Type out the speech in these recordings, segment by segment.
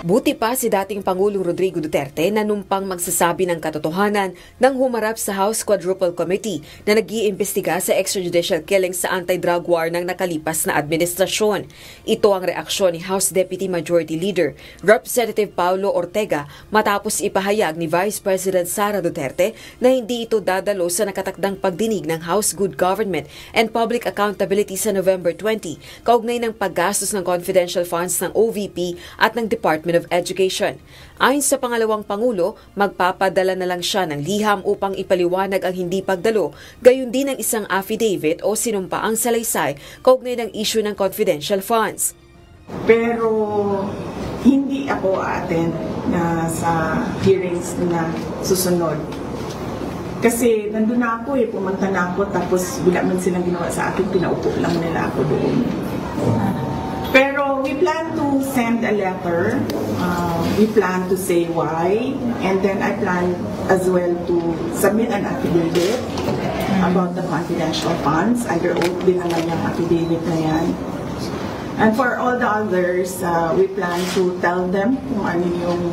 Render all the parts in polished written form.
Buti pa si dating Pangulong Rodrigo Duterte na numpang magsasabi ng katotohanan nang humarap sa House Quadruple Committee na nag-iimbestiga sa extrajudicial killings sa anti-drug war ng nakalipas na administrasyon. Ito ang reaksyon ni House Deputy Majority Leader Representative Paulo Ortega matapos ipahayag ni Vice President Sara Duterte na hindi ito dadalo sa nakatakdang pagdinig ng House Good Government and Public Accountability sa November 20, kaugnay ng paggastos ng confidential funds ng OVP at ng Department of Education. Ayon sa pangalawang Pangulo, magpapadala na lang siya ng liham upang ipaliwanag ang hindi pagdalo, gayon din ang isang affidavit o sinumpaang salaysay kaugnay ng issue ng confidential funds. Pero hindi ako attend na sa hearings na susunod. Kasi nandun na ako pumunta na ako tapos wala man silang ginawa sa akin, pinaupo lang nila ako doon. Pero we plan to send a letter, we plan to say why, and then I plan as well to submit an affidavit about the confidential funds. Under oath din naman yung affidavit na yan. And for all the others, we plan to tell them kung ano yung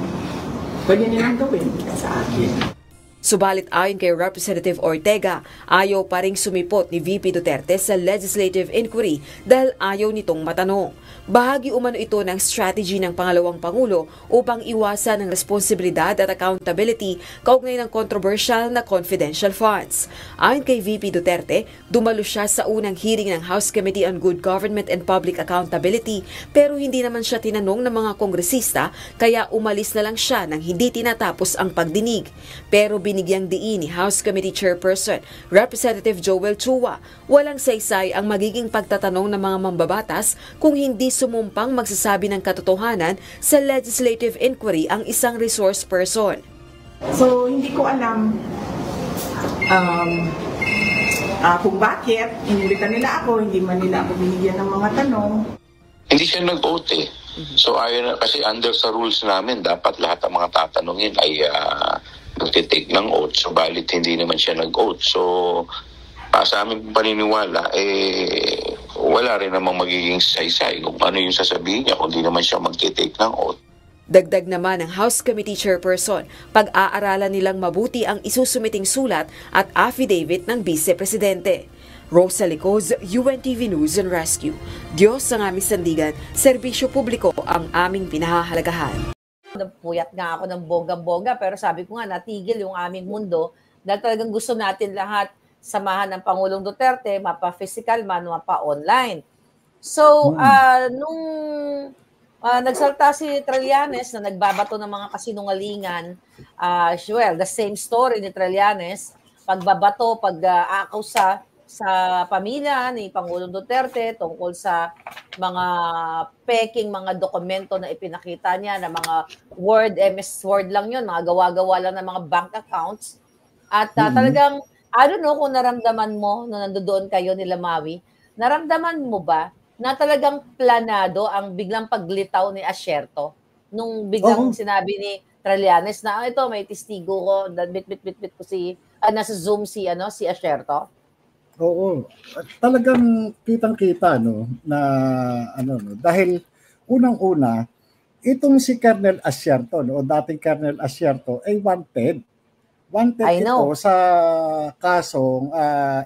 pwede nilang gawin sa akin. Subalit ayon kay Representative Ortega, ayaw pa ring sumipot ni VP Duterte sa legislative inquiry dahil ayaw nitong matanong. Bahagi umano ito ng strategy ng pangalawang Pangulo upang iwasan ang responsibilidad at accountability kaugnay ng controversial na confidential funds. Ayon kay VP Duterte, dumalo siya sa unang hearing ng House Committee on Good Government and Public Accountability pero hindi naman siya tinanong ng mga kongresista kaya umalis na lang siya nang hindi tinatapos ang pagdinig. Pero binigyang diin ni House Committee Chairperson Representative Joel Chua, walang saysay ang magiging pagtatanong ng mga mambabatas kung hindi sumumpang magsasabi ng katotohanan sa legislative inquiry ang isang resource person. So hindi ko alam kung bakit inimbitan nila ako, hindi man nila ako binigyan ng mga tanong. Hindi siya nag-vote eh. So ayun, kasi under sa rules namin, dapat lahat ng mga tatanungin ay nagtitake ng oath. So balit hindi naman siya nag-oath. So sa aming paniniwala, wala rin namang magiging saysay kung ano yung sasabihin niya kung di naman siya magtitake ng oath. Dagdag naman ng House Committee Chairperson, pag-aaralan nilang mabuti ang isusumiting sulat at affidavit ng Vice Presidente. Rosa Licoz, UNTV News and Rescue. Diyos ang aming sandigan, serbisyo publiko ang aming pinahahalagahan. Puyat nga ako ng bongga-bongga pero sabi ko nga natigil yung aming mundo dahil talagang gusto natin lahat samahan ng Pangulong Duterte, mapa-physical man, mapa-online. So, nung nagsalta si Trillanes na nagbabato ng mga kasinungalingan, well, the same story ni Trillanes, pagbabato, pag-aakaw sa pamilya ni Pangulong Duterte tungkol sa mga peking, mga dokumento na ipinakita niya na mga Word, MS Word lang yun, mga gawa-gawa lang ng mga bank accounts. At talagang, I don't know kung naramdaman mo na nandoon kayo nila Maui, naramdaman mo ba na talagang planado ang biglang paglitaw ni Asierto? Nung biglang sinabi ni Trillanes na ito may testigo ko, bit ko nasa Zoom si Asierto. Oo, talagang kitang-kita na dahil unang-una itong si Colonel Asierto o dating Colonel Asierto ay wanted. Wanted ito sa kasong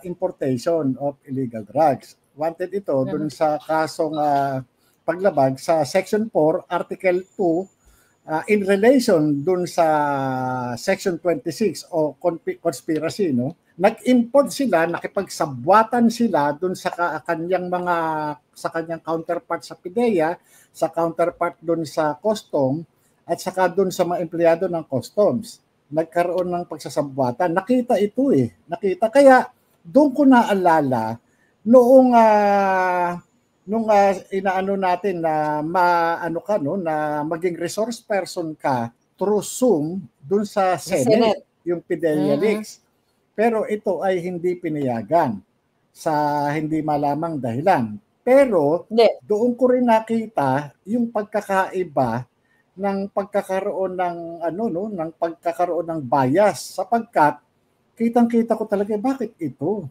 importation of illegal drugs. Wanted ito dun sa kasong paglabag sa Section 4, Article 2 in relation dun sa Section 26 o conspiracy, Nag-import sila, nakipagsabwatan sila dun sa kanyang counterpart sa PIDEA, sa counterpart dun sa custom at saka dun sa mga empleyado ng customs. Nagkaroon ng pagsasabwatan. Nakita ito Nakita. Kaya doon ko naalala noong inaano natin na na maging resource person ka through Zoom doon sa Senate, yung PIDEA leaks. Pero ito ay hindi pinayagan sa hindi malamang dahilan. Pero doon ko rin nakita yung pagkakaiba ng pagkakaroon ng ng pagkakaroon ng bias sapagkat kitang-kita ko talaga bakit ito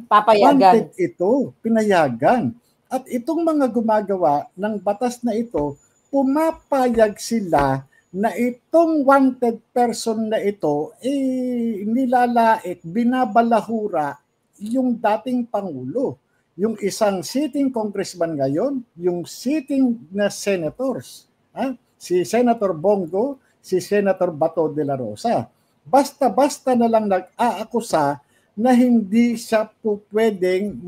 papayagan ito pinayagan at itong mga gumagawa ng batas na ito pumapayag sila na itong wanted person na ito nilalait, binabalahura yung dating Pangulo. Yung isang sitting congressman ngayon, yung sitting na senators. Si Senator Bongo, si Senator Bato de la Rosa. Basta-basta na lang nag-aakusa na hindi siya po pwedeng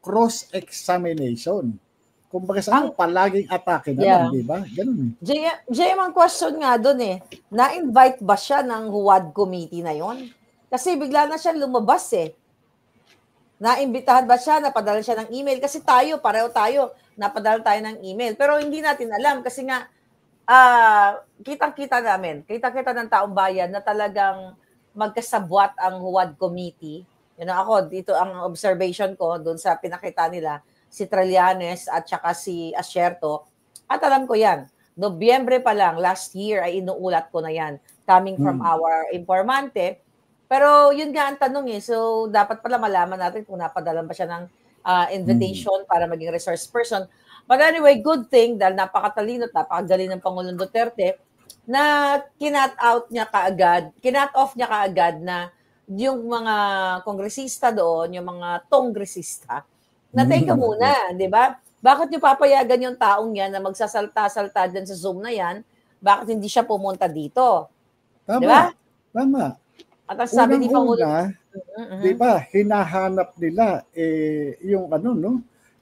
cross-examination. Kumbaga sa palaging atake naman, di ba? Ganun. JM, ang question nga doon na-invite ba siya ng Huwad Committee na yon? Kasi bigla na siya lumabas Naimbitahan ba siya? Napadala siya ng email? Kasi pareho tayo, napadala tayo ng email. Pero hindi natin alam kasi nga, kitang-kita namin, kita-kita ng taong bayan na talagang magkasabwat ang Huwad Committee. Ako, dito ang observation ko doon sa pinakita nila, si Trillanes at saka si Asierto. At alam ko yan, Nobyembre pa lang, last year ay inuulat ko na yan, coming from our informante. Pero yun nga ang tanong so dapat pala malaman natin kung napadala ba siya ng invitation para maging resource person. But anyway, good thing dahil napakatalino at napakagaling ng Pangulong Duterte na kinat-off niya kaagad na yung mga kongresista doon, yung mga tongresista, na teka muna, di ba? Bakit niyo papayagan yung taong yan na magsasalta-salta dyan sa Zoom na yan? Bakit hindi siya pumunta dito? Tama, di ba? Tama. At ang sabi ni Pangulo, di ba, hinahanap nila yung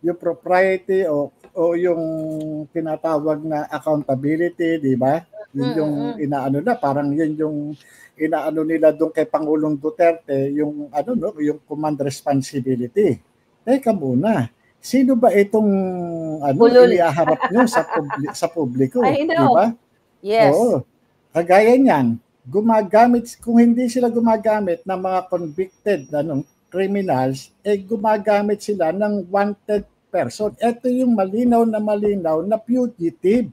yung propriety o yung tinatawag na accountability, di ba? Yun yung inaano na, parang yun yung inaano nila doon kay Pangulong Duterte, yung yung command responsibility. Teka muna, sino ba itong inihaharap nyo sa publiko? I know. Diba? Yes. Oo. Kagaya niyan, kung hindi sila gumagamit ng mga convicted criminals, gumagamit sila ng wanted person. Ito yung malinaw na fugitive.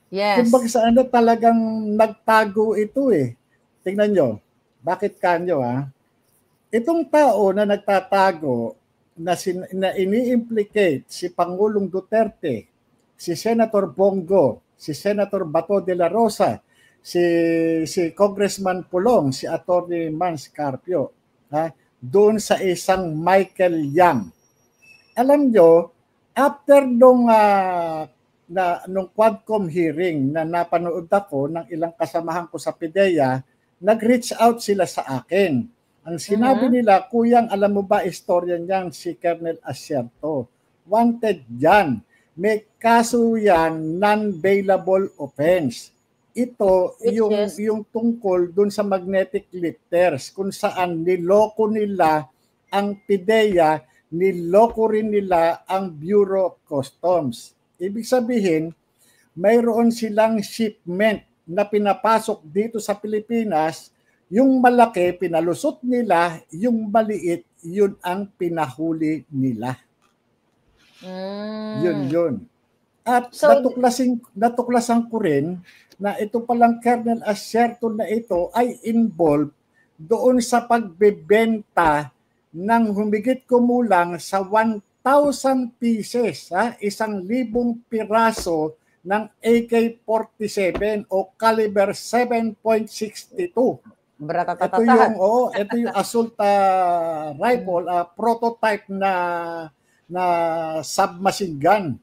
Yes. Kumbaga saan talagang nagtago ito Tingnan nyo, bakit kanyo itong tao na nagtatago, na ini-implicate si Pangulong Duterte, si Senator Bongo, si Senator Bato de la Rosa, si Congressman Pulong, si Attorney Mans Carpio, doon sa isang Michael Yang. Alam nyo, after nung Quadcom hearing na napanood ako ng ilang kasamahan ko sa PIDEA, nag-reach out sila sa akin. Ang sinabi nila, Kuyang, alam mo ba istorya niyan si Colonel Asierto? Wanted yan. May kaso yan, non-bailable offense. Ito, yung tungkol dun sa magnetic lifters, kung saan niloko nila ang PIDEA, niloko rin nila ang Bureau of Customs. Ibig sabihin, mayroon silang shipment na pinapasok dito sa Pilipinas. Yung malaki, pinalusot nila, yung maliit, yun ang pinahuli nila. Yun. At so, natuklasan ko rin na ito palang Colonel Asierto na ito ay involved doon sa pagbebenta ng humigit kumulang sa 1,000 pieces, 1,000 piraso ng AK-47 o caliber 7.62. Ito yung assault rifle, prototype na submachine gun.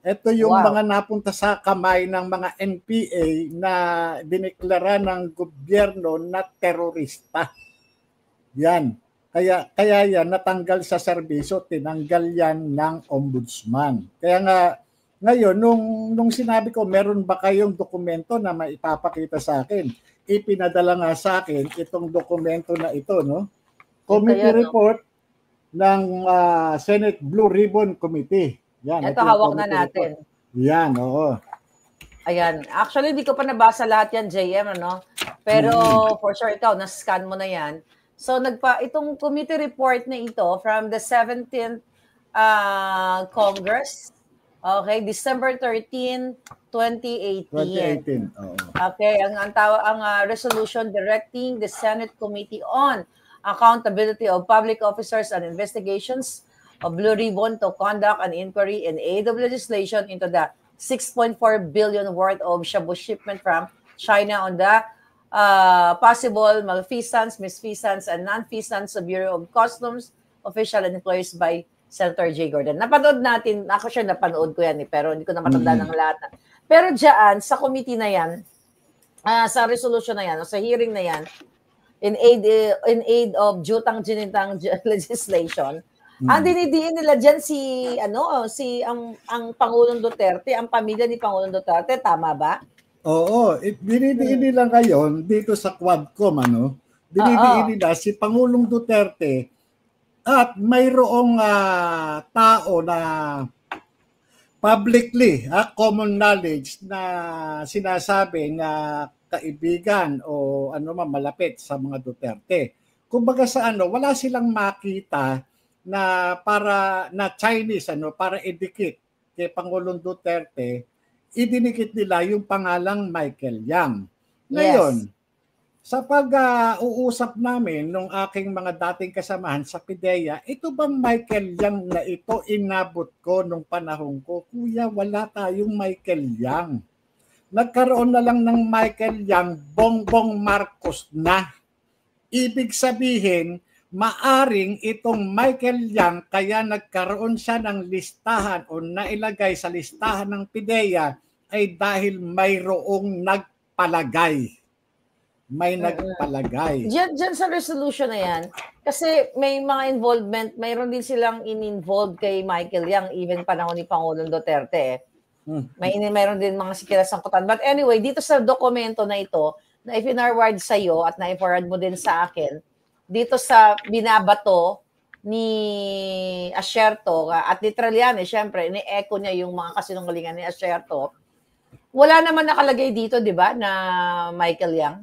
Ito yung mga napunta sa kamay ng mga NPA na dineklara ng gobyerno na terorista. Yan. Kaya yan natanggal sa serbisyo, tinanggal yan ng ombudsman. Kaya nga ngayon nung sinabi ko meron ba kayong dokumento na maipapakita sa akin? Ipinadala nga sa akin itong dokumento na ito, Committee report ng Senate Blue Ribbon Committee. Yan, ito hawak na natin. Report. Yan, oo. Ayan. Actually, hindi ko pa nabasa lahat yan, JM, Pero for sure, ikaw, na-scan mo na yan. So, itong committee report na ito from the 17th Congress, okay, December 13, 2018. Okay, ang resolution directing the Senate Committee on Accountability of Public Officers and Investigations of Blue Ribbon to conduct an inquiry in aid of legislation into the 6.4 billion worth of shabu shipment from China on the possible malfeasance, misfeasance, and nonfeasance of Bureau of Customs official and employees by Senator Jay Gordon. Napanood natin, ako siya napanood ko yan pero hindi ko na matanda ng lahat. Pero diyan, sa committee na yan, sa resolution na yan, o sa hearing na yan, in aid of jutang ginitang legislation, ang dinidiin nila diyan ang Pangulong Duterte, ang pamilya ni Pangulong Duterte, tama ba? Oo, dinidiin nila ngayon dito sa Quadcom, dinidiin nila si Pangulong Duterte at mayroong tao na publicly, common knowledge na sinasabi na kaibigan o malapit sa mga Duterte. Kumbaga sa wala silang makita na Chinese para idikit kay Pangulong Duterte, idinikit nila yung pangalang Michael Yang. Ngayon, sa pag-uusap namin nung aking mga dating kasamahan sa PIDEA, ito bang Michael Yang na ito inabot ko nung panahon ko? Kuya, wala tayong Michael Yang. Nagkaroon na lang ng Michael Yang, Bongbong Marcos na. Ibig sabihin, maaring itong Michael Yang kaya nagkaroon siya ng listahan o nailagay sa listahan ng PIDEA ay dahil mayroong nagpalagay. May nagpalagay. Diyan sa resolution na yan, kasi may mga involvement, mayroon din silang in-involved kay Michael Yang, even panahon ni Pangulong Duterte. Mayroon din mga sikilasangkutan. But anyway, dito sa dokumento na ito, na ipinarward sa iyo at na-forward mo din sa akin, dito sa binabato ni Asierto, at literal yan, syempre, ini-echo niya yung mga kasinungalingan ni Asierto. Wala naman nakalagay dito, di ba, na Michael Yang?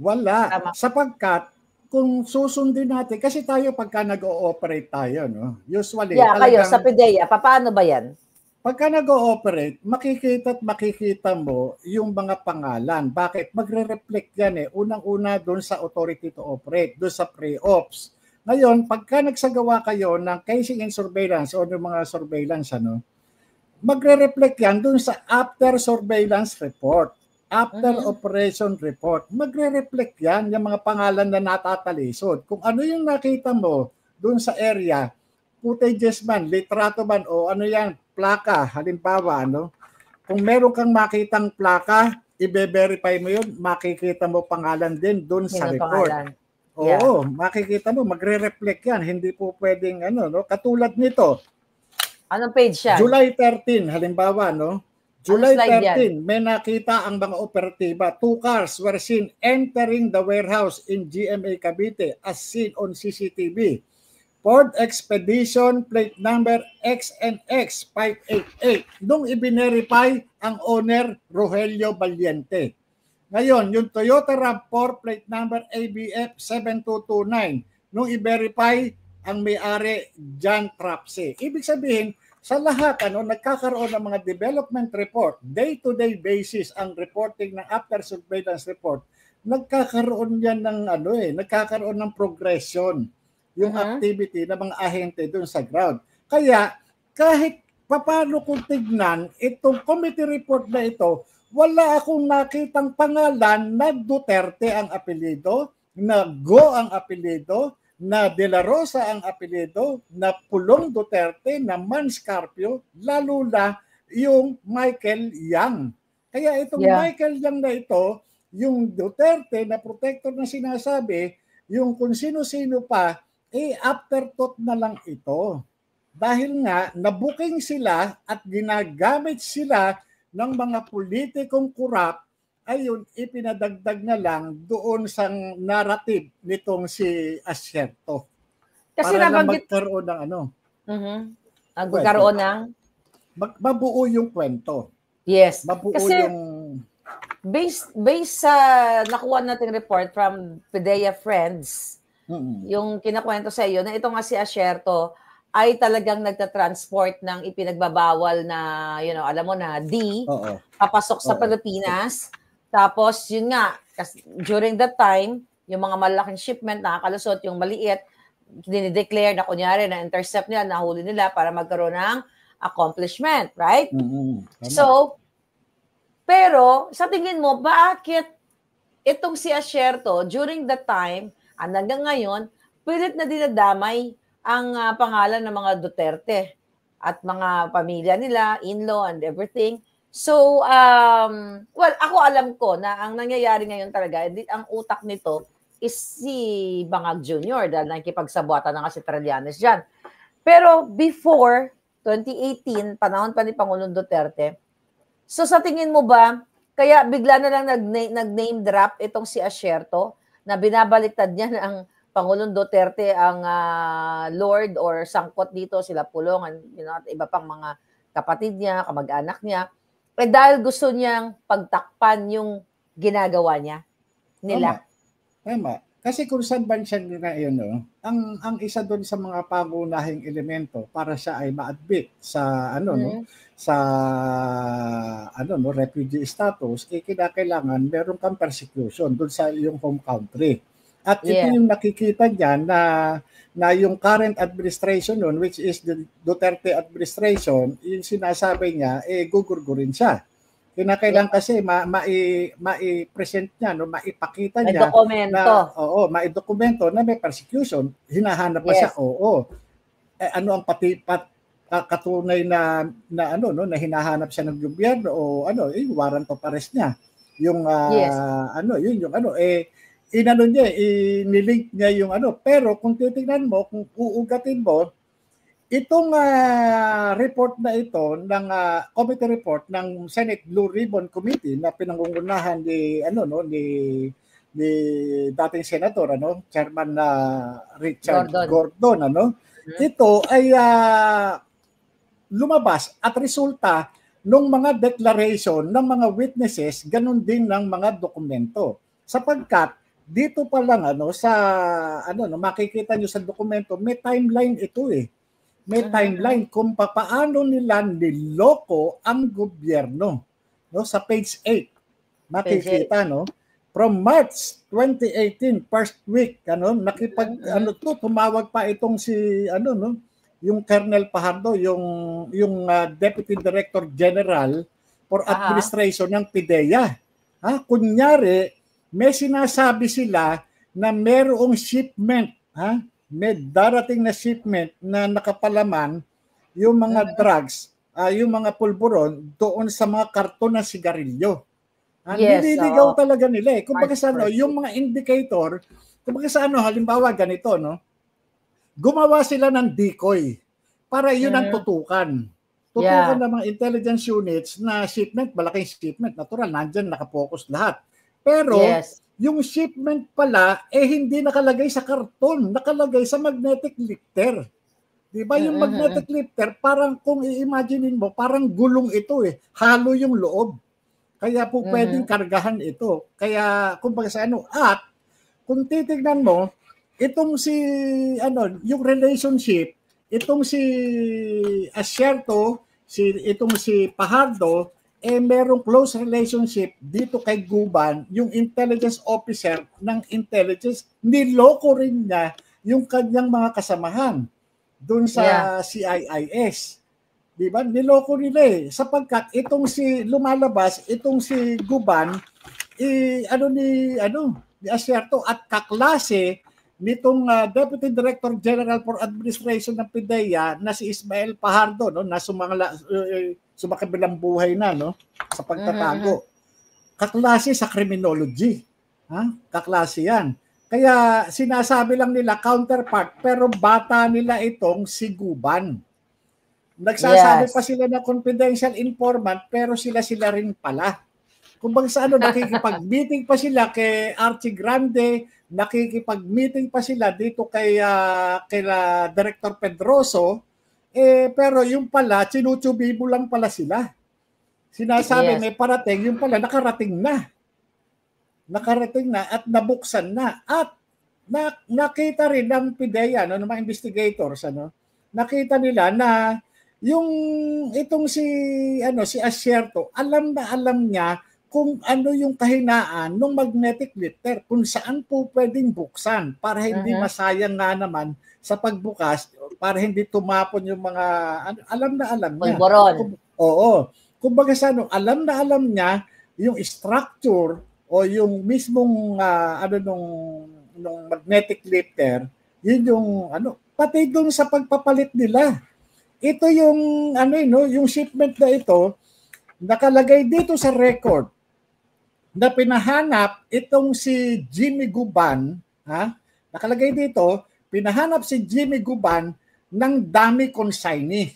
Wala. Tama. Sapagkat, kung susundin natin, kasi tayo pagka nag-ooperate tayo, usually, kayo sa PIDEA, paano ba yan? Pagka nag-ooperate, makikita mo yung mga pangalan. Bakit? Magre-reflect yan Unang-una doon sa authority to operate, doon sa pre-ops. Ngayon, pagka nagsagawa kayo ng casing and surveillance o ng mga surveillance, magre-reflect yan doon sa after surveillance report, after operation report. Magre-reflect yan, yung mga pangalan na natatalisod. Kung ano yung nakita mo doon sa area, footages man, litrato man, o plaka, halimbawa, kung meron kang makitang plaka, i-verify mo yun, makikita mo pangalan din doon sa report. Pangalan. Oo, makikita mo, magre-reflect yan. Hindi po pwedeng, katulad nito. Anong page siya? July 13, halimbawa, July 13, yan? may nakita ang mga operatiba. 2 cars were seen entering the warehouse in GMA Cavite as seen on CCTV. Ford Expedition plate number XNX 588. Nung i-verify ang owner, Rogelio Valiente. Ngayon, yung Toyota RAV4 plate number ABF 7229. Nung i-verify ang may-ari, John Trapse. Ibig sabihin, sa lahat, nagkakaroon ng mga development report, day-to-day basis ang reporting ng after surveillance report, nagkakaroon yan ng nagkakaroon ng progression yung activity ng mga ahente doon sa ground. Kaya kahit paano kung tignan itong committee report na ito, wala akong nakitang pangalan na Duterte ang apelyido, na Go ang apelyido, na De La Rosa ang apelyido, na Pulong Duterte, na Manscarpio, lalo na yung Michael Yang. Kaya itong Michael Yang na ito, yung Duterte na protector na sinasabi, yung kung sino-sino pa, afterthought na lang ito. Dahil nga, nabuking sila at ginagamit sila ng mga politikong kurap, ayun, ipinadagdag na lang doon sa narrative nitong si Asierto. Kasi para nabanggit, magkaroon ng magkaroon ng mabuo yung kwento. Yes. Mabuo kasi yung based sa nakuha nating report from PIDEA Friends, yung kinakwento sa iyo na ito nga si Asierto ay talagang nagta-transport ng ipinagbabawal na, alam mo na, papasok sa Pilipinas. Tapos, yun nga, during that time, yung mga malaking shipment nakakalusot, yung maliit, dinideclare na kunyari na intercept nila, nahuli nila para magkaroon ng accomplishment, right? Tama. So, pero sa tingin mo, bakit itong si Asierto during the time, hanggang ngayon, pilit na dinadamay ang pangalan ng mga Duterte at mga pamilya nila, in-law and everything. So, well, ako alam ko na ang nangyayari ngayon talaga, ang utak nito is si Bangag Jr. dahil nakikipagsabuatan na kasi Trillanes dyan. Pero before 2018, panahon pa ni Pangulong Duterte, so sa tingin mo ba, kaya bigla na lang nag-name drop itong si Asierto na binabaliktad niya ng Pangulong Duterte ang Lord or sangkot dito, sila Pulong, at iba pang mga kapatid niya, kamag-anak niya. Dahil gusto niyang pagtakpan yung ginagawa nila. Tama. Kasi kung saan bansa na yun, ang isa doon sa mga pangunahing elemento para siya ay ma-admit sa refugee status, kinakailangan meron kang persecution doon sa iyong home country. At ito yung nakikita niya na yung current administration nun, which is the Duterte administration, yung sinasabi niya, gugurgurin siya. Kinakailangan kasi mai-present niya, maipakita niya maidokumento na may persecution. Hinahanap pa siya, ano ang katunay na hinahanap siya ng gobyerno o yung warrant of arrest niya. Yung inilink niya yung pero kung titingnan mo, kung uugatin mo, itong report na ito ng committee report ng Senate Blue Ribbon Committee na pinangungunahan ni dating senador Chairman Richard Gordon ito ay lumabas at resulta ng mga declaration ng mga witnesses, ganun din ng mga dokumento. Sapagkat dito pa lang makikita nyo sa dokumento, may timeline ito May timeline kung paano nila niloko ang gobyerno. Sa page 8, makikita, from March 2018, first week, tumawag pa itong si, yung Colonel Fajardo, yung Deputy Director General for Administration ng PIDEA. Kunyari, may sinasabi sila na merong shipment, may darating na shipment na nakapalaman yung mga drugs, yung mga pulburon doon sa mga karton ng sigarilyo. Nililigaw talaga nila Kumbaga sa yung mga indicator, kumbaga sa halimbawa ganito, gumawa sila ng decoy para yun ang tutukan. Tutukan ng mga intelligence units na shipment, malaking shipment, natural, nandyan nakapokus lahat. Pero yung shipment pala hindi nakalagay sa karton, nakalagay sa magnetic lifter. 'Di ba? Yung magnetic lifter, parang kung i-imaginein mo, parang gulong ito halo yung loob. Kaya po pwedeng kargahan ito. Kaya kumbaga sa at kung titingnan mo, itong si yung relationship, itong si Asierto, itong si Fajardo, merong close relationship dito kay Guban, yung intelligence officer ng intelligence, niloko rin niya yung kanyang mga kasamahan doon sa CIIS. Di ba? Niloko nila sapagkat itong si lumalabas, itong si Guban, ni Asierto at kaklase nitong Deputy Director General for Administration ng PIDEA na si Ismael Fajardo, na sumakabilang buhay na sa pagtatago. Kaklase sa criminology. Kaklase yan. Kaya sinasabi lang nila counterpart, pero bata nila itong si Guban. Nagsasabi pa sila na confidential informant, pero sila rin pala. Kung sa nakikipag-meeting pa sila kay Archie Grande, nakikipag-meeting pa sila dito kay Director Pedroso, pero yung pala, chinuchubibo lang pala sila. Sinasabi may parating, yung pala nakarating na. Nakarating na at nabuksan na. At nakita rin ng PIDEA, ng mga investigators, nakita nila na yung itong si Asierto, alam na alam niya kung ano yung kahinaan ng magnetic lifter, kung saan po pwedeng buksan para hindi masayang nga naman sa pagbukas, para hindi tumapon yung mga, alam na alam niya. Pulburon. Oo. Kumbaga sa ano, alam na alam niya yung structure o yung mismong nung magnetic lifter, yun yung pati doon sa pagpapalit nila. Ito yung yung shipment na ito nakalagay dito sa record na pinahanap itong si Jimmy Guban, nakalagay dito, pinahanap si Jimmy Guban ng dami consignee.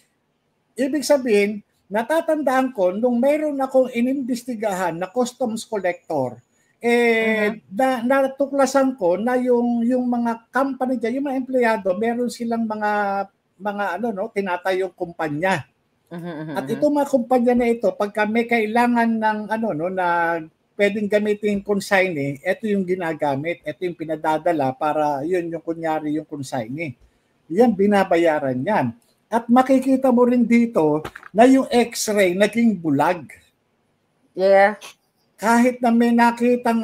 Ibig sabihin, natatandaan ko nung mayroon akong inimbestigahan na customs collector, natuklasan ko na yung mga company dyan, yung mga empleyado, meron silang mga tinatayong kumpanya. At itong mga kumpanya na ito, pagka may kailangan ng na pwedeng gamitin consignee, ito yung ginagamit, ito yung pinadadala para yun yung kunyari yung consignee. Yan, binabayaran yan. At makikita mo rin dito na yung x-ray naging bulag. Yeah. Kahit na may nakitang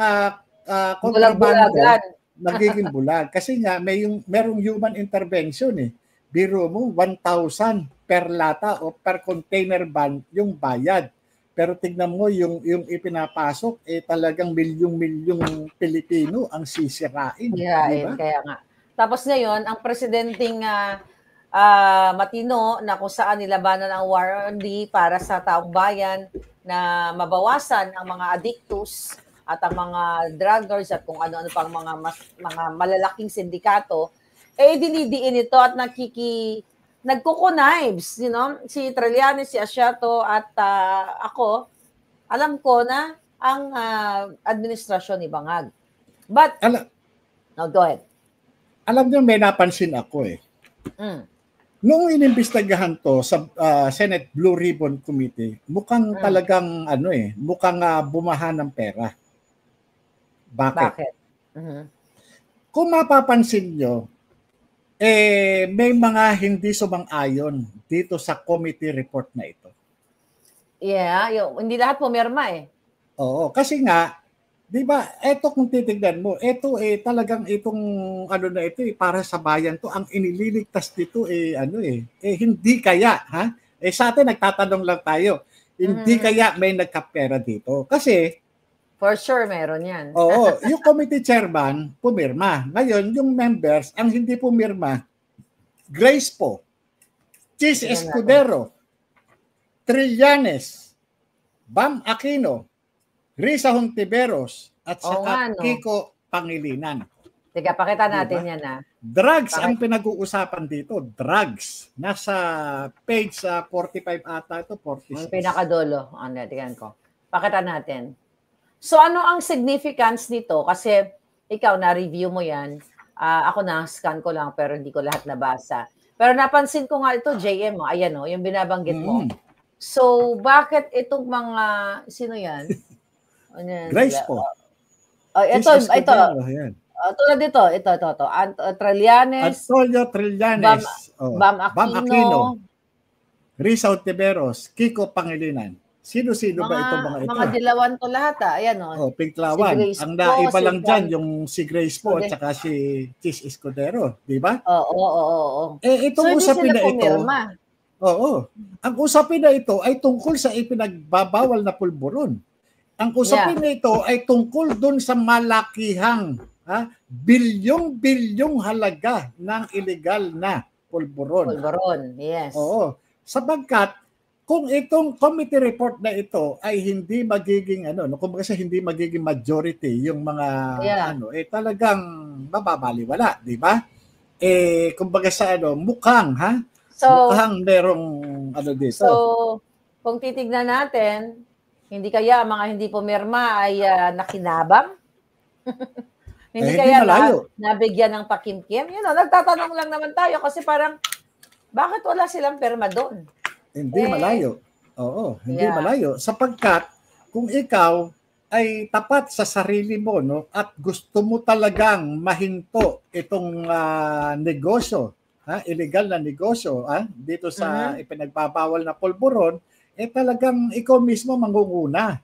kontrabando, nagiging bulag. Kasi nga, merong human intervention eh. Biro mo, 1,000 per lata o per container van yung bayad. Pero tignan mo, yung ipinapasok, talagang milyong-milyong Pilipino ang sisirain. Diba? Kaya nga. Tapos ngayon, ang presidenteng matino na kung saan nilabanan ang war on D para sa taong bayan na mabawasan ang mga addictus at ang mga druggers at kung ano-ano pang mga malalaking sindikato, dinidiin ito at nagkukunibes, si Trillanes, si Aciato at ako, alam ko na ang administrasyon ni Bangag. But, go ahead. Alam niyo, may napansin ako eh. Noong inimbestigahan to sa Senate Blue Ribbon Committee, mukhang talagang mukhang bumaha ng pera. Bakit? Kung mapapansin nyo, may mga hindi sumang-ayon dito sa committee report na ito. Yeah, hindi lahat pumirma eh. Oo, kasi nga, di ba, eto kung titignan mo, eto talagang itong na ito para sa bayan to, ang inililigtas dito hindi kaya, sa atin nagtatanong lang tayo, hindi kaya may nagkapera dito. Kasi, for sure, meron yan. Oo, yung committee chairman, pumirma. Ngayon, yung members, ang hindi pumirma, Grace po, Chis Escudero, Trillanes, Bam Aquino, Risa Hontiveros, at saka Kiko Pangilinan. Teka, pakita natin yan Drugs ang pinag-uusapan dito. Drugs. Nasa page 45 ata ito, 46. Ang pinakadulo. Tingnan ko. Pakita natin. So ano ang significance nito? Kasi ikaw na-review mo yan. Ako na-scan ko lang pero hindi ko lahat nabasa. Pero napansin ko nga ito, JM, ayan yung binabanggit mo. So bakit itong mga, sino yan? Grace po. Ito. Tulad dito, ito. Trillanes. Antonio Trillanes. Bam Aquino. Risa Hontiveros. Kiko Pangilinan. Sino-sino ba itong mga ito? Mga dilawan to lahat Ayan Piglawan. Si ang naiba lang dyan, yung si Grace po at saka si Chis Escudero. Di ba? Oo. Itong usapin na ito. Oo. Ang usapin na ito ay tungkol sa ipinagbabawal na pulburon. Ang usapin na ito ay tungkol dun sa malakihang bilyong halaga ng illegal na pulburon. Pulburon, yes. Oo. Sabagkat kung itong committee report na ito ay hindi magiging kumbaga hindi magiging majority yung mga talagang mababaliwala, di ba? Kumbaga sa mukhang mukhang merong dito. So, kung titignan natin, hindi kaya mga hindi pumirma ay nakinabang? Hindi kaya nabigyan ng pakimkim? Nagtatanong lang naman tayo kasi parang bakit wala silang perma doon? Hindi malayo. Oo, hindi malayo. Sapagkat kung ikaw ay tapat sa sarili mo at gusto mo talagang mahinto itong negosyo, illegal na negosyo dito sa ipinagbabawal na pulburon, talagang ikaw mismo mangunguna.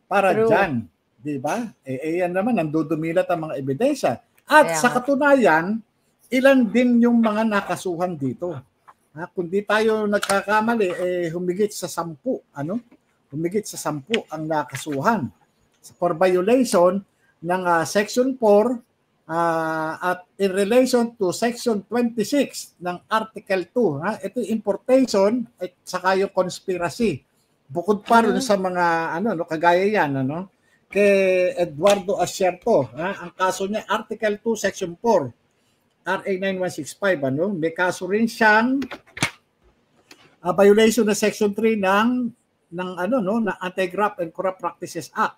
para True. dyan. Di ba? Yan naman, nandudumilat ang mga ebidensya. At Kaya sa nga. katunayan, ilan din yung mga nakasuhan dito. Kung di tayo nagkakamali, humigit sa 10. Humigit sa 10 ang nakasuhan for violation ng Section 4 at in relation to Section 26 ng Article 2. Ito yung importation at saka yung conspiracy. Bukod pa rin sa mga kagaya yan, kay Eduardo Asierto, ang kaso niya Article 2 Section 4 RA 9165, may kaso rin siyang violation ng Section 3 ng Anti-Graft and Corrupt Practices Act.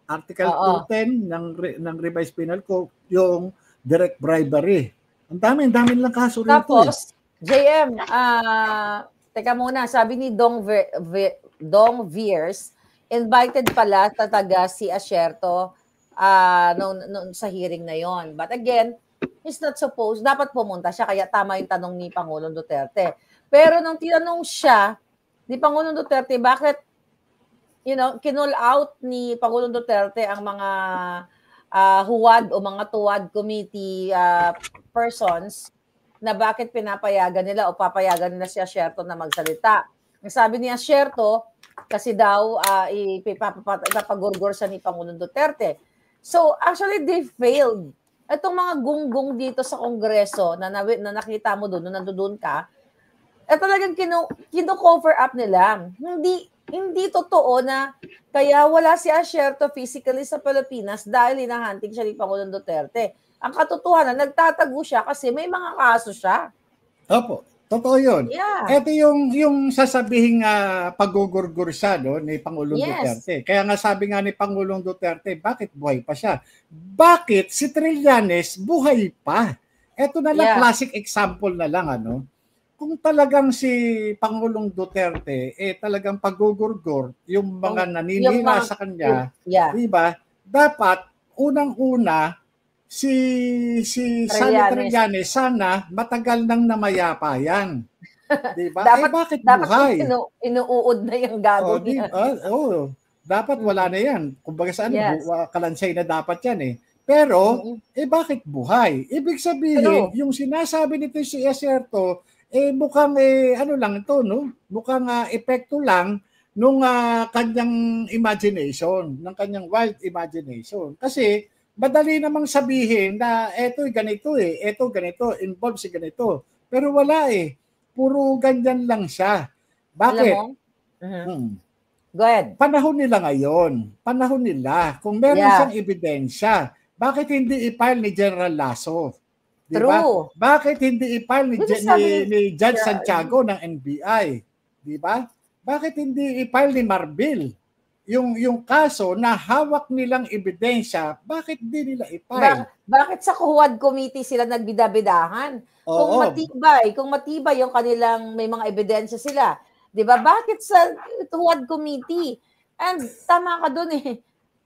Article 210 ng Revised Penal Code, yung direct bribery. Ang dami lang kaso rito. Tapos, JM, teka muna, sabi ni Dong Viers, invited pala tataga si Asierto nung sa hearing na yon. But again, he's not supposed, dapat pumunta siya, kaya tama yung tanong ni Pangulong Duterte. Pero nung tinanong siya ni Pangulong Duterte, bakit kinall out ni Pangulong Duterte ang mga huwad o mga tuwad committee persons na bakit pinapayagan nila o papayagan nila si Asierto na magsalita. Ang sabi ni Asierto, kasi daw ipapagurgor sa ni Pangulong Duterte. So actually they failed. Itong mga gunggong dito sa Kongreso na nakita mo doon, nung nandoon ka, talagang kino-cover up nila. Hindi totoo na kaya wala si Asierto physically sa Pilipinas dahil hinahanting siya ni Pangulong Duterte. Ang katotohanan, nagtatago siya kasi may mga kaso siya. Opo, totoo yun. Yeah. Ito yung sasabihing pagugurgur siya ni Pangulong Duterte. Kaya nga sabi nga ni Pangulong Duterte, bakit buhay pa siya? Bakit si Trillanes buhay pa? Ito na lang, classic example na lang, kung talagang si Pangulong Duterte talagang pagugurgur yung mga naninira sa kanya, di ba? Dapat unang-una si Sally Trillanes sana matagal nang namayapa yan. Di ba? Bakit buhay? Inuud na yung gago niya. Dapat wala na yan. Kumbaga saan, kalansay na dapat yan Pero, bakit buhay? Ibig sabihin, yung sinasabi nito si Asierto, mukhang lang ito, mukhang epekto lang nung kanyang imagination, ng kanyang wild imagination. Kasi madali namang sabihin na eto ganito eto ganito, involved si ganito. Pero wala puro ganyan lang siya. Bakit? Go ahead. Panahon nila ngayon. Panahon nila. Kung meron siyang ebidensya, bakit hindi i-file ni General Lasso? Diba? True. Bakit hindi i-file ni Judge Santiago ng NBI? Di ba? Bakit hindi i-file ni Marbil? Yung kaso na hawak nilang ebidensya, bakit di nila i-file? Bakit sa Huwad Committee sila nagbidabidahan? Kung matibay yung kanilang may mga ebidensya sila, di ba? Bakit sa Huwad Committee? And tama ka dun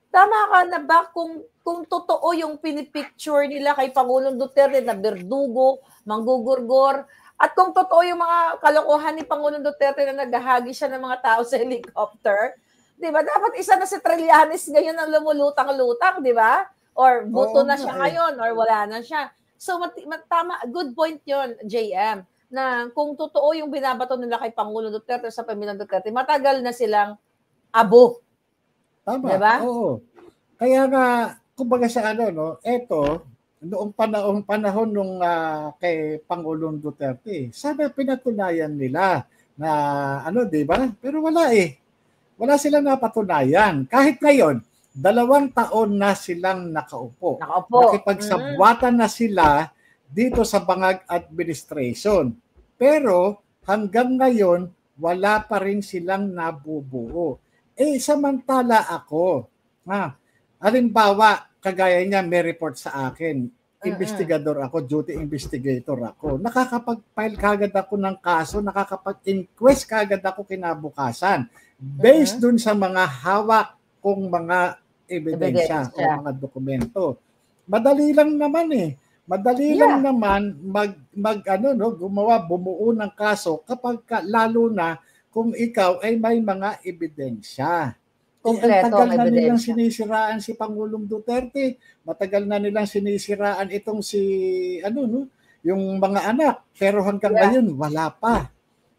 Tama ka na ba kung totoo yung pinipicture nila kay Pangulong Duterte na berdugo, manggugurgor, at kung totoo yung mga kalokohan ni Pangulong Duterte na naghahagi siya ng mga tao sa helicopter, di ba? Dapat isa na si Trillanes ngayon ang lumulutang-lutang, di ba? Or buto na siya ngayon, or wala na siya. So, tama, good point yon JM, na kung totoo yung binabato nila kay Pangulong Duterte sa pamilyang Duterte, matagal na silang abo. Tama. Diba? Oo. Kaya nga, kumbaga sa eto, noong panahon nung kay Pangulong Duterte, sana pinatunayan nila na di ba? Pero wala Wala silang napatunayan. Kahit ngayon, 2 taon na silang nakaupo. Nakipagsabwatan na sila dito sa Bangag Administration. Pero hanggang ngayon, wala pa rin silang nabubuo. Samantala ako, halimbawa, kagaya niya may report sa akin, investigador ako, duty investigator ako, nakakapag-file kagad ako ng kaso, nakakapag-inquest kagad ako kinabukasan, based dun sa mga hawak kong mga ebidensya o mga dokumento. Madali lang naman Madali lang naman bumuo ng kaso kapag lalo na kung ikaw ay may mga ebidensya. Ang Kompleto tagal ang na nilang ebidensya. sinisiraan si Pangulong Duterte, matagal na nilang sinisiraan itong si ano no, yung mga anak, pero hanggang Yeah. ngayon wala pa.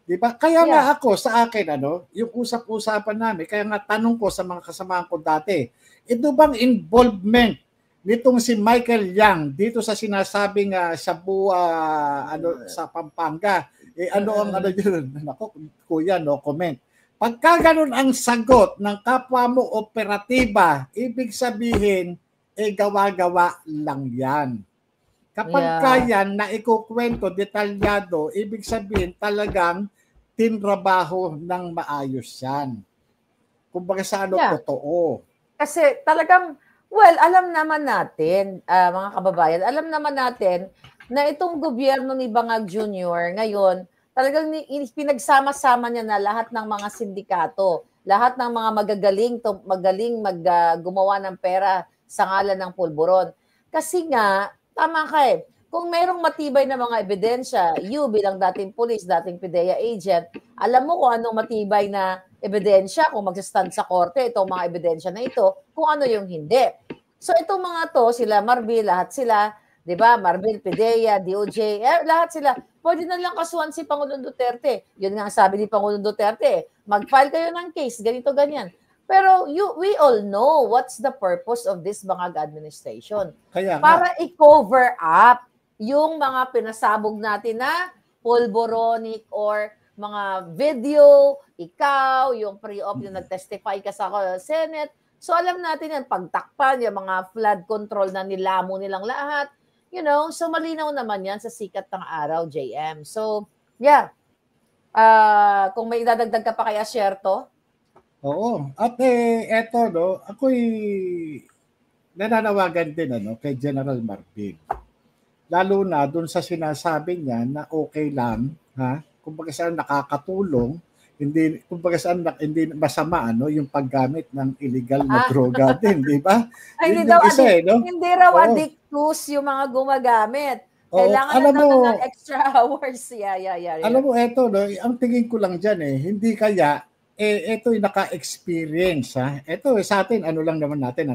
'Di ba? Kaya nga Yeah. ako sa akin ano, yung usap-usapan namin, kaya nga tanong ko sa mga kasamahan ko dati, ito bang involvement nitong si Michael Yang dito sa sinasabing Shabu ano sa Pampanga? Ano ang ano yun? Nako, kuya, no comment. Pagka ganun ang sagot ng kapwa mo operatiba, ibig sabihin, gawa-gawa lang yan. Kapag yan na ikukwento, detalyado, ibig sabihin talagang tinrabaho ng maayos yan. Kumbaga sa ano, totoo. Kasi talagang, alam naman natin, mga kababayan, alam naman natin na itong gobyerno ni Bangag Jr. ngayon, talagang pinagsama-sama niya na lahat ng mga sindikato, lahat ng mga magaling gumawa ng pera sa ngalan ng pulburon. Kasi nga, tama ka eh, kung merong matibay na mga ebidensya, you bilang dating police, dating PIDEA agent, alam mo kung anong matibay na ebidensya, kung magsastand sa korte, itong mga ebidensya na ito, kung ano yung hindi. So itong mga to, sila Marbil, lahat sila, di ba? Marbil, PIDEA, DOJ, lahat sila. Pwede na lang kasuhan si Pangulong Duterte. Yun nga sabi ni Pangulong Duterte, mag-file kayo ng case, ganito, ganyan. Pero we all know what's the purpose of this Bangag administration. Para i-cover up yung mga pinasabog natin na pulboronic or mga video, ikaw, yung pre-op, yung nag-testify ka sa Senate. So alam natin yan, pagtakpan, yung mga flood control na nilamo nilang lahat. You know, so malinaw naman yan sa sikat ng araw, JM. So, yeah. Kung may idadagdag ka pa kaya, share to? Oo. At eto, no, ako'y nananawagan din kay General Marbil. Lalo na doon sa sinasabi niya na okay lang, kumbaga saan nakakatulong, kumbaga saan hindi masama yung paggamit ng illegal na droga din, di ba? Hindi daw hindi raw addictus yung mga gumagamit. Kailangan na daw ng extra hours. Yeah. Alam mo, eto, no, ang tingin ko lang dyan hindi kaya, ito yung naka-experience, Ito sa atin, ano lang naman natin,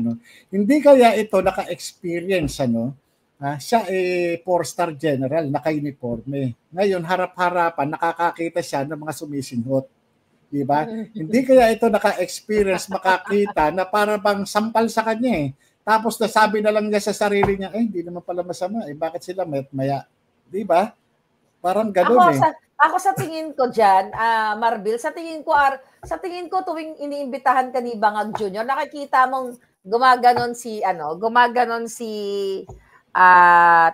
hindi kaya ito naka-experience, siya 4-star general, naka-uniforme. Ngayon, harap-harapan, nakakakita siya ng mga sumisinghot. Diba? Hindi kaya ito naka-experience, makakita na para bang sampal sa kanya Tapos nasabi na lang niya sa sarili niya, hindi naman pala masama. Bakit sila maya? Diba? Parang gano'n Ako sa tingin ko dyan, Marbil, sa tingin ko tuwing iniimbitahan ka ni Bangag Jr., nakikita mong gumaganon si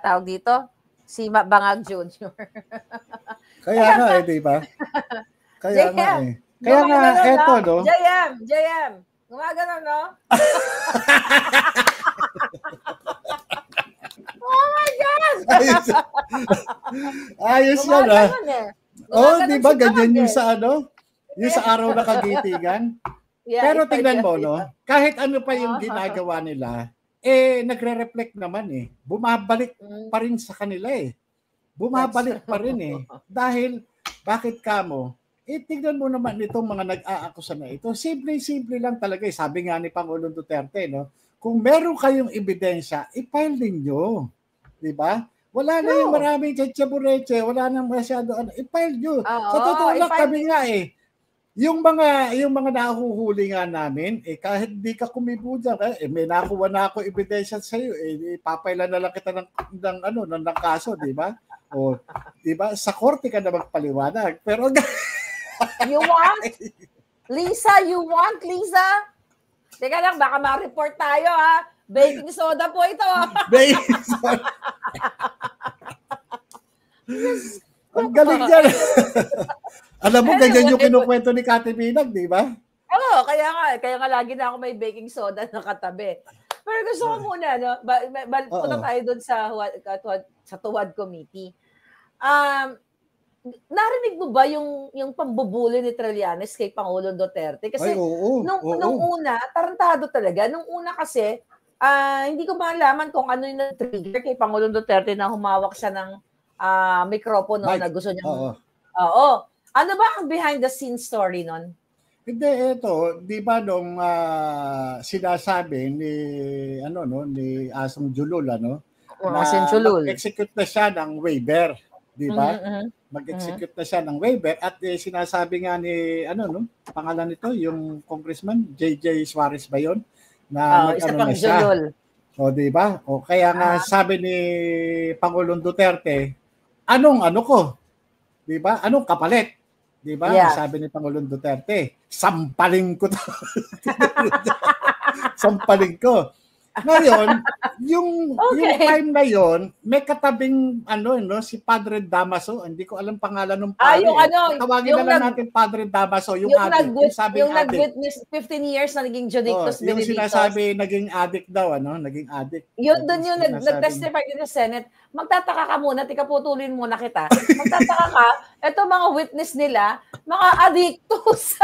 tawag dito, si Bangag Jr. Kaya nga di ba? Kaya nga Kaya nga, eto, no? JM, gumaganon, no? Oh my God! Ayos yan, di ba? Ganyan yung sa yung sa araw na kagitigan. Pero tingnan mo, no? Kahit ano pa yung ginagawa nila, nagre-reflect naman bumabalik pa rin sa kanila bumabalik pa rin dahil bakit kamo tignan mo naman itong mga nag-aakusa na ito, simple lang talaga sabi nga ni Pangulong Duterte, no, kung meron kayong ebidensya, i-file ninyo, di ba? Wala na yung maraming tsetsabureche, wala na masyado i-file nyo. Sa totoo lang kami nga yung mga nahuhuli nga namin, kahit di ka kumibo dyan, may nakuha na ako ebidensya sa iyo, ipapailan na lang kita ng kaso, di ba? O, di ba? Sa korte ka na magpaliwanag. Pero you want? Lisa? Teka lang, baka ma-report tayo, Baking soda po ito. Baking soda. Ang galing dyan. Alam mo, ganyan yung kinukwento ni Kati Pinag, di ba? Oo, kaya nga lagi na ako may baking soda na katabi. Pero gusto ko muna, no? Punta tayo doon sa Tuwad Committee. Narinig mo ba yung pambubuli ni Trillanes kay Pangulong Duterte? Kasi nung una, tarantado talaga. Nung una kasi, hindi ko malaman kung ano yung trigger kay Pangulong Duterte na humawak siya ng mikropono na gusto niya. Oo. Ano ba ang behind the scenes story nun? Hindi, ito, di ba nung sinasabi ni ni Asong Julul Asin na Chulul. mag-execute na siya ng waiver, di ba? Mag-execute na siya ng waiver at sinasabi nga ni pangalan nito, yung congressman J.J. Suarez ba 'yon? Na Isa na pang siya. Julul. O di ba? O kaya nga sabi ni Pangulong Duterte, anong ko? Di ba? Anong kapalit? Di ba? Yeah. Sabi ni Pangulong Duterte, sampaling ko to. Sampaling ko. Ngayon, yung time na yon, may katabing si Padre Damaso, hindi ko alam pangalan ng padre. Tawagin na lang natin Padre Damaso, yung addict. Yung nag-witness 15 years na naging Judictus yung Benedictus. sinasabi naging addict daw, naging addict. Yun doon yung nag-testify din sa Senate. Magtataka ka muna, putulin muna kita. Magtataka ka, eto mga witness nila, mga addictus.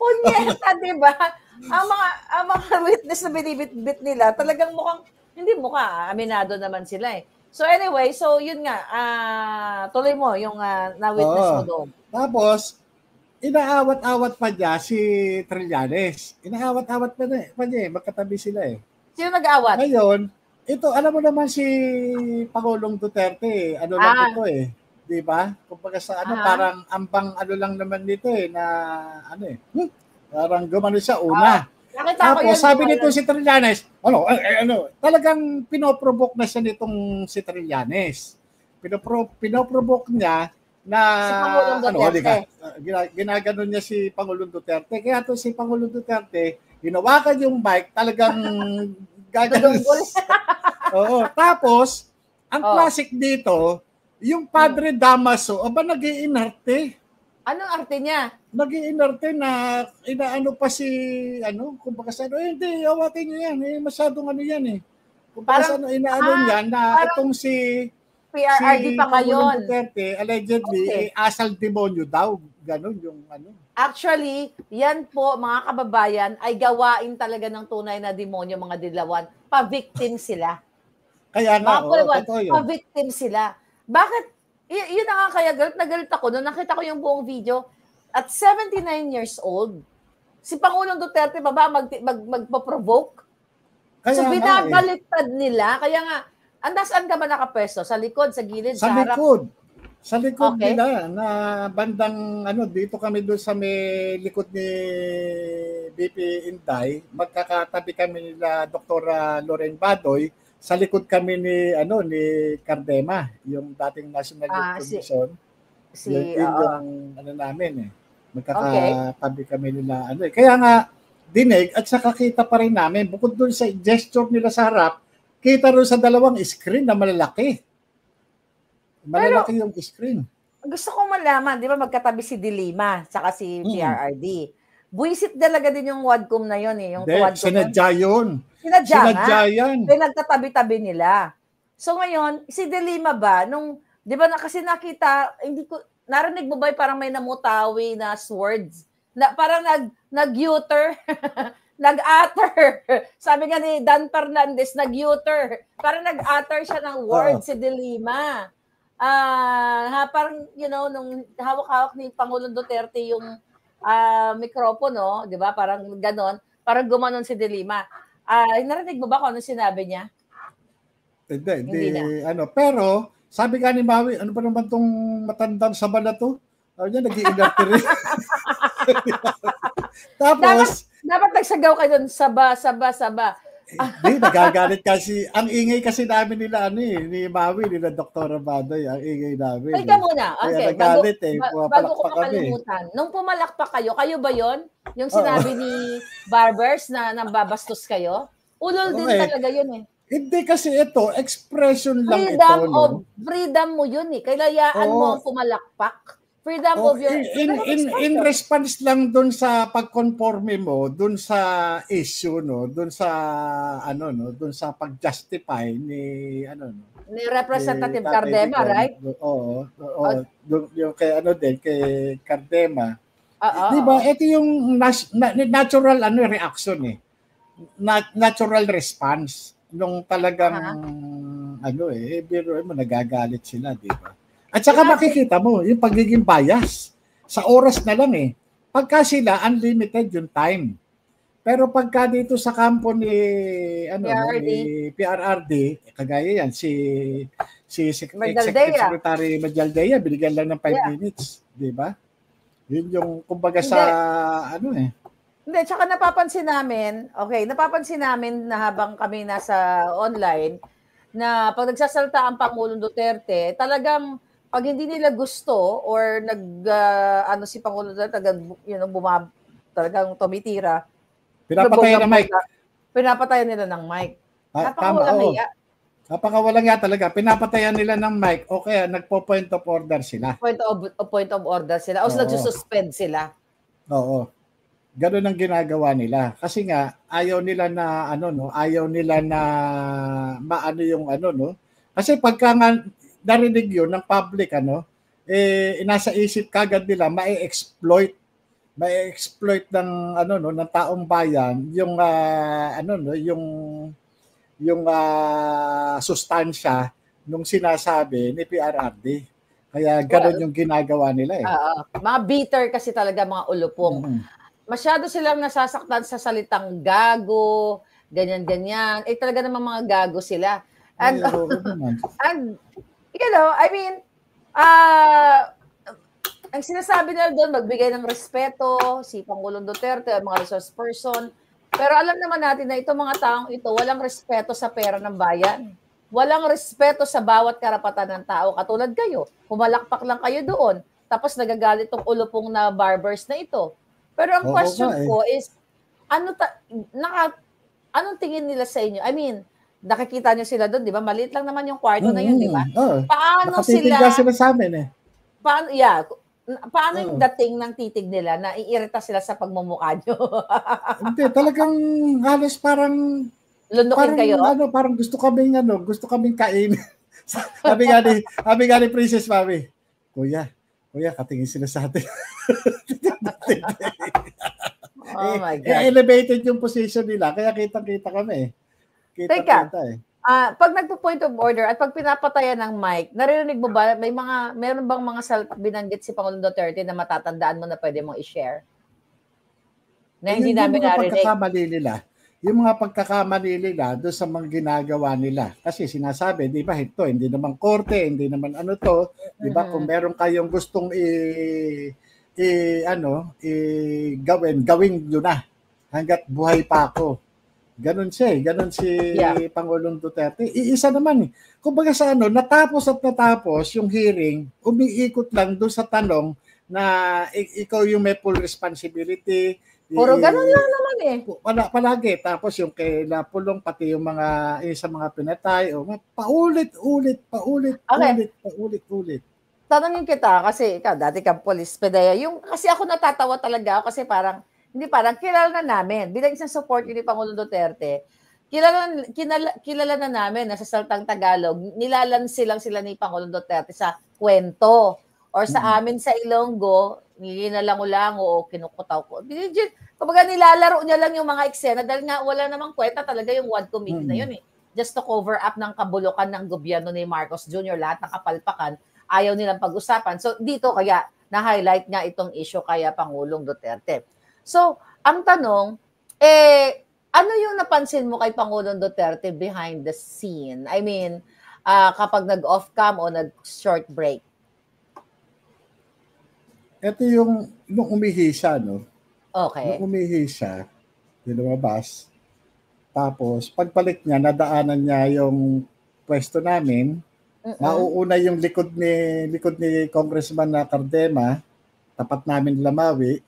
Punyeta, di ba? Ang mga witness na binibit-bit nila, talagang hindi aminado naman sila eh. So anyway, yun nga, tuloy mo yung na-witness mo doon. Tapos, inaawat-awat pa niya si Trillanes. Inaawat-awat pa niya magkatabi sila eh. Sino nag-awat? Ngayon, ito, alam mo naman si Pangulong Duterte, lang ito eh. Di ba? Kumbaga sa parang ambang lang naman nito eh, na parang gumano siya una. Tapos sabi nito si Trillanes, talagang pinoprovoke na siya nitong si Trillanes. Pinoprovoke niya na si Pangulong Duterte. Ginaganon niya si Pangulong Duterte. Kaya to si Pangulong Duterte, hinawakan yung mic, talagang gaganon. Oo. Tapos, ang classic dito, yung Padre Damaso, nag-iinarte. Anong arte niya? Nag-iinarte na inaano pa si kumbaga sa hindi, awatin niyo yan. Masyadong yan eh. Kumbaga sa inaano niya na itong si PRRD pa ngayon. Duterte, allegedly, asal demonyo daw. Ganon yung Actually, yan po, mga kababayan, ay gawain talaga ng tunay na demonyo, mga dilawan. Pa-victim sila. Kaya nga, totoo yun. Pa-victim sila. Bakit? Yun na nga kaya galit na galit ako nung nakita ko yung buong video. At 79 years old, si Pangulong Duterte magpo-provoke. So binabaliktad nila. Kaya nga, saan ka ba nakapwesto? Sa likod, sa gilid, sa harap? Sa likod nila, na bandang, dito kami doon sa may likod ni BP Inday, magkakatabi kami nila Dr. Loren Badoy, sa likod kami ni Cardema, yung dating National Youth Commission. Yung namin eh. Magkakatabi kami nila Kaya nga dinig at saka kita pa rin namin bukod doon sa gesture nila sa harap, kita rin sa dalawang screen na malalaki. Malalaki yung screen. Gusto ko malaman, di ba magkatabi si De Lima saka si PRRD. Buisit talaga din yung Wadcom na yun eh. Sinadya yun. Sinadya yan. Nagtatabi-tabi nila. So ngayon, si De Lima ba, di ba kasi nakita, narinig mo ba parang may namutawi na swords? Parang nag-uter, nag-utter. Sabi nga ni Dan Fernandez, nag-uter. Parang nag-utter siya ng word si De Lima. Parang, nung hawak-hawak ni Pangulong Duterte yung mikropono, di ba? Parang ganon. Parang gumanon si De Lima. Narinig mo ba kung ano sinabi niya? Hindi na. Pero, sabi ka ni Maui, ano ba naman tong matandang saba na to? Niya, nag-i-inerte rin. Tapos, dapat nagsagaw ka doon, saba. Hindi, nagagalit kasi. Ang ingay kasi namin nila, ni Maui, nila Dr. Badoy, ang ingay namin. Teka muna. Okay. Nagagalit bago ko makalimutan. Nung pumalakpak kayo ba yon? Yung sinabi ni Barbers na nambabastos kayo? Ulol din talaga yun eh. Hindi kasi ito, expression lang Freedom mo yun eh. Kailayaan mo ang pumalakpak. Freedom of your... In response lang dun sa pagconforme mo, dun sa issue, dun sa, dun sa pag-justify ni, ni Representative Cardema, right? Oo. Yung kay, kay Cardema. Diba, ito yung natural, reaction eh. Natural response. Nung talagang, biro mo, nagagalit sila, diba? At saka makikita mo, yung pagiging bias, sa oras na lang eh. Pagka sila, unlimited yung time. Pero pagka dito sa kampo ni PRRD. ni PRRD, kagaya yan si Maldaldea. Executive Secretary Maldaldea, binigyan lang ng 5 Yeah. minutes, di ba? Yun yung kumbaga Hindi. sa Hindi, tsaka napapansin namin na habang kami nasa online, na pag nagsasalta ang Pangulong Duterte, talagang pag hindi nila gusto or si Pangulong Duterte, talagang tumitira, pinapatayan ng mic. pinapatayan nila ng mic. Tama, Napakawalang oo. hiya. Napakawalang nga talaga. Pinapatayan nila ng mic o kaya nagpo-point of order sila. Point of order sila. O Oo. nagsususpend sila. Oo. Ganun ang ginagawa nila. Kasi nga, ayaw nila na, ayaw nila na maano yung Kasi pagka nga narinig yun ng public, nasa isip kagad nila, ma-exploit ng, ng taong bayan, yung, yung sustansya nung sinasabi ni PRRD. Kaya ganun yung ginagawa nila eh. Mga bitter kasi talaga, mga ulupong. Masyado silang nasasaktan sa salitang gago, ganyan-ganyan. Talaga namang mga gago sila. And, ang sinasabi nila doon, magbigay ng respeto, si Pangulong Duterte, mga resource person. Pero alam naman natin na itong mga taong ito, walang respeto sa pera ng bayan. Walang respeto sa bawat karapatan ng tao. Katulad kayo, pumalakpak lang kayo doon. Tapos nagagalit tong ulupong na barbers na ito. Pero ang question ko is, anong tingin nila sa inyo? I mean, nakikita nyo sila doon, di ba? Maliit lang naman yung kwarto na yun, di ba? Paano sila sa amin eh. Paano yung dating ng titig nila na iirita sila sa pagmumukha nyo? Hindi, talagang halos parang lundukin kayo? Parang gusto kaming kain. sabi nga ni Princess Mami, Kuya, katingin sila sa atin. Oh my God. Elevated yung position nila, kaya kitang-kita kami. Teka, pag nagpo-point of order at pag pinapatayan ng mic, naririnig mo ba, meron bang mga binanggit si Pangulong Duterte na matatandaan mo na pwede mong i-share? Na hindi namin narinig. Yung mga pagkakamali nila doon sa mga ginagawa nila. Kasi sinasabi, di ba, hindi naman korte, hindi naman di ba, kung meron kayong gustong gawin nyo na hanggat buhay pa ako. Ganon si Pangulong Duterte. Iisa naman eh. Kumbaga sa natapos yung hearing, umiikot lang doon sa tanong na ikaw yung may full responsibility. Puro ganon lang naman eh. Palagi. Tapos yung kay Lapulong, pati yung sa mga pinatay, paulit-ulit. Tanungin kita, kasi ikaw, dati kang police pedaya. Kasi ako natatawa talaga kasi parang kilala na namin. Bilang isang support ni Pangulong Duterte, kilala na namin na sa salitang Tagalog, nilalansilang sila ni Pangulong Duterte sa kwento. Or sa amin sa Ilonggo, nilinalango-lango o kinukutaw ko. Kumbaga nilalaro niya lang yung mga eksena dahil nga wala namang kwenta talaga yung WAD committee na yun eh. Just to cover up ng kabulukan ng gobyerno ni Marcos Jr., lahat ng kapalpakan, ayaw nilang pag-usapan. So dito kaya na-highlight nga itong issue kaya Pangulong Duterte. So, ang tanong, ano yung napansin mo kay Pangulong Duterte behind the scene? I mean, kapag nag-off cam o nag-short break? Ito yung nung umihi siya, Okay. Nung umihi siya, lumabas. Tapos, pagbalik niya, nadaanan niya yung pwesto namin. Mauuna yung likod ni Congressman na Cardema, tapat namin Lamawi.